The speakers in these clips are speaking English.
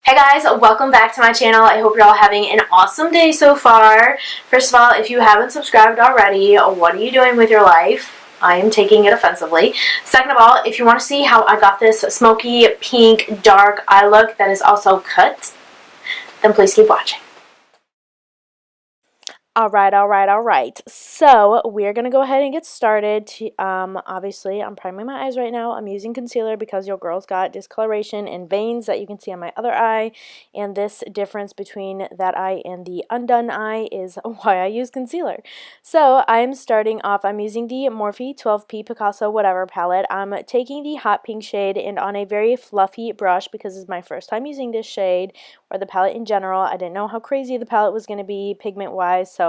Hey guys, welcome back to my channel. I hope you're all having an awesome day so far. First of all, if you haven't subscribed already, what are you doing with your life? I am taking it offensively. Second of all, if you want to see how I got this smoky pink dark eye look that is also cut, then please keep watching. All right. So we're going to go ahead and get started. Obviously, I'm priming my eyes right now. I'm using concealer because your girl's got discoloration and veins that you can see on my other eye. And this difference between that eye and the undone eye is why I use concealer. So I'm starting off, I'm using the Morphe 12P Picasso whatever palette. I'm taking the hot pink shade and on a very fluffy brush because it's my first time using this shade or the palette in general. I didn't know how crazy the palette was going to be pigment-wise, so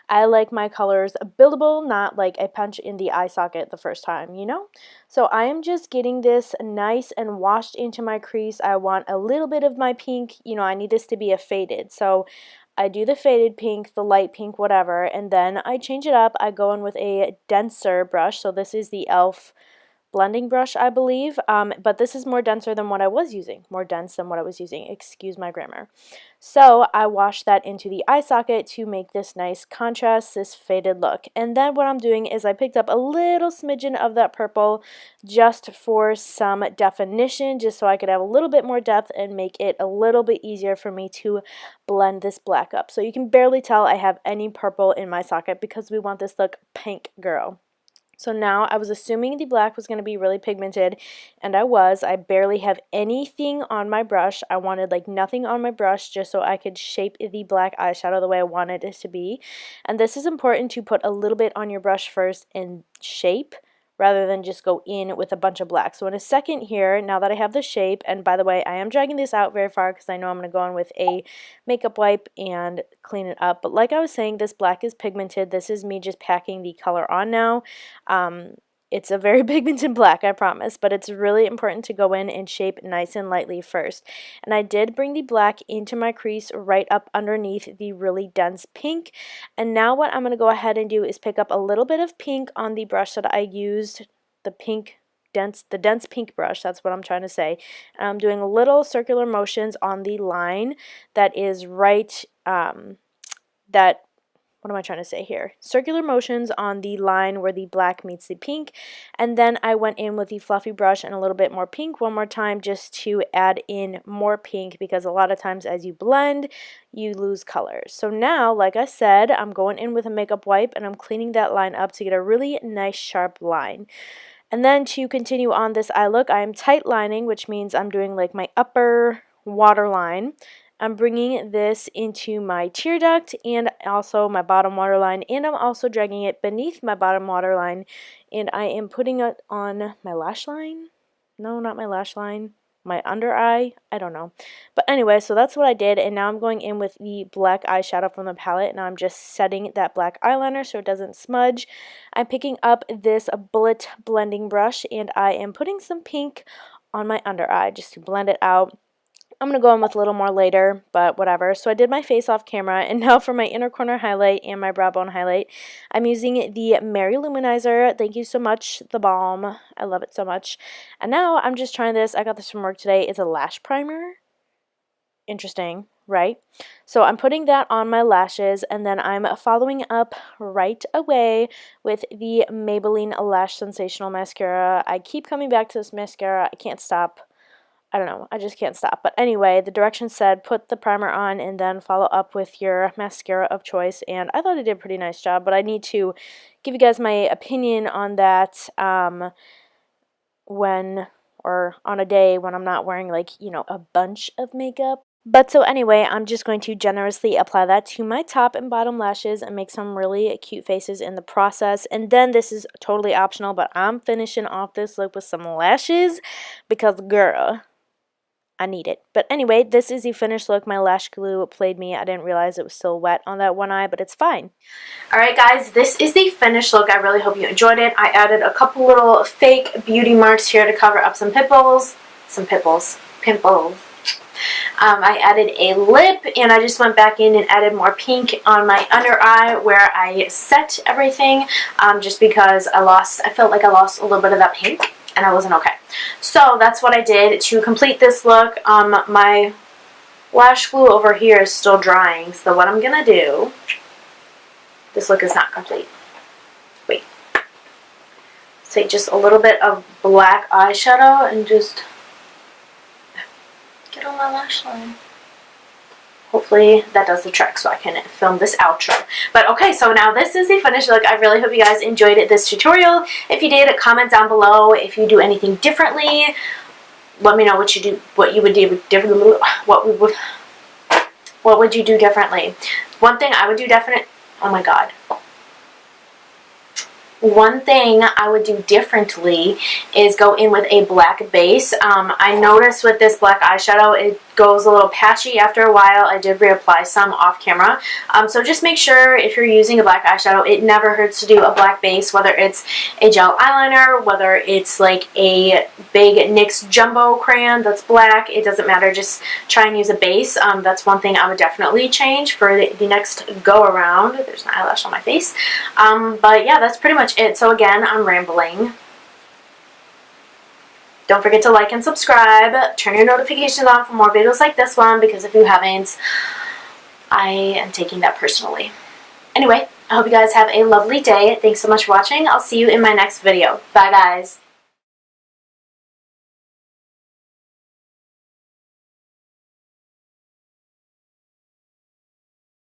I like my colors buildable, not like a punch in the eye socket the first time, you know? So I am just getting this nice and washed into my crease. I want a little bit of my pink, you know, I need this to be a faded. So I do the faded pink, the light pink, whatever, and then I change it up. I go in with a denser brush. So this is the e.l.f. blending brush, I believe, but this is more denser than what I was using, more dense than what I was using, excuse my grammar. So I wash that into the eye socket to make this nice contrast, this faded look. And then what I'm doing is I picked up a little smidgen of that purple just for some definition, just so I could have a little bit more depth and make it a little bit easier for me to blend this black up. So you can barely tell I have any purple in my socket because we want this look pink girl. So now I was assuming the black was going to be really pigmented, and I was. I barely have anything on my brush. I wanted like nothing on my brush just so I could shape the black eyeshadow the way I wanted it to be. And this is important to put a little bit on your brush first and shape, rather than just go in with a bunch of black. So in a second here, now that I have the shape, and by the way, I am dragging this out very far because I know I'm going to go in with a makeup wipe and clean it up. But like I was saying, this black is pigmented. This is me just packing the color on now. It's a very pigmented black, I promise, but it's really important to go in and shape nice and lightly first. And I did bring the black into my crease right up underneath the really dense pink. And now what I'm going to go ahead and do is pick up a little bit of pink on the brush that I used, the dense pink brush, that's what I'm trying to say. And I'm doing little circular motions on the line that is right, what am I trying to say here? Circular motions on the line where the black meets the pink, and then I went in with the fluffy brush and a little bit more pink one more time just to add in more pink, because a lot of times as you blend, you lose colors. So now, like I said, I'm going in with a makeup wipe and I'm cleaning that line up to get a really nice sharp line. And then to continue on this eye look, I am tight lining, which means I'm doing like my upper waterline. I'm bringing this into my tear duct and also my bottom waterline, and I'm also dragging it beneath my bottom waterline, and I am putting it on my lash line. No, not my lash line. My under eye. I don't know. But anyway, so that's what I did, and now I'm going in with the black eyeshadow from the palette, and I'm just setting that black eyeliner so it doesn't smudge. I'm picking up this bullet blending brush, and I am putting some pink on my under eye just to blend it out. I'm going to go in with a little more later, but whatever. So I did my face off camera, and now for my inner corner highlight and my brow bone highlight, I'm using the Mary Luminizer. Thank you so much, the balm. I love it so much. And now I'm just trying this. I got this from work today. It's a lash primer. Interesting, right? So I'm putting that on my lashes, and then I'm following up right away with the Maybelline Lash Sensational Mascara. I keep coming back to this mascara. I can't stop. I don't know, I just can't stop. But anyway, the directions said put the primer on and then follow up with your mascara of choice, and I thought I did a pretty nice job, but I need to give you guys my opinion on that when, or on a day when I'm not wearing like, you know, a bunch of makeup. But so anyway, I'm just going to generously apply that to my top and bottom lashes and make some really cute faces in the process. And then this is totally optional, but I'm finishing off this look with some lashes because, girl, I need it. But anyway, this is the finished look. My lash glue played me. I didn't realize it was still wet on that one eye, but it's fine. Alright guys, this is the finished look. I really hope you enjoyed it. I added a couple little fake beauty marks here to cover up some pimples. I added a lip, and I just went back in and added more pink on my under eye where I set everything, just because I felt like I lost a little bit of that pink, and I wasn't okay. So that's what I did to complete this look. My lash glue over here is still drying. So what I'm going to do, this look is not complete. Wait. Take just a little bit of black eyeshadow and just get on my lash line. Hopefully that does the trick so I can film this outro. But okay, so now this is the finished look. I really hope you guys enjoyed this tutorial. If you did, comment down below. If you do anything differently, let me know what you do, what you would do differently. What would you do differently? One thing I would do oh my god. One thing I would do differently is go in with a black base. I noticed with this black eyeshadow it goes a little patchy after a while. I did reapply some off camera. So just make sure if you're using a black eyeshadow, it never hurts to do a black base, whether it's a gel eyeliner, whether it's like a big NYX jumbo crayon that's black. It doesn't matter. Just try and use a base. That's one thing I would definitely change for the next go around. There's an eyelash on my face. But yeah, that's pretty much it. So again, I'm rambling. Don't forget to like and subscribe. Turn your notifications on for more videos like this one, because if you haven't, I am taking that personally. Anyway, I hope you guys have a lovely day. Thanks so much for watching. I'll see you in my next video. Bye, guys.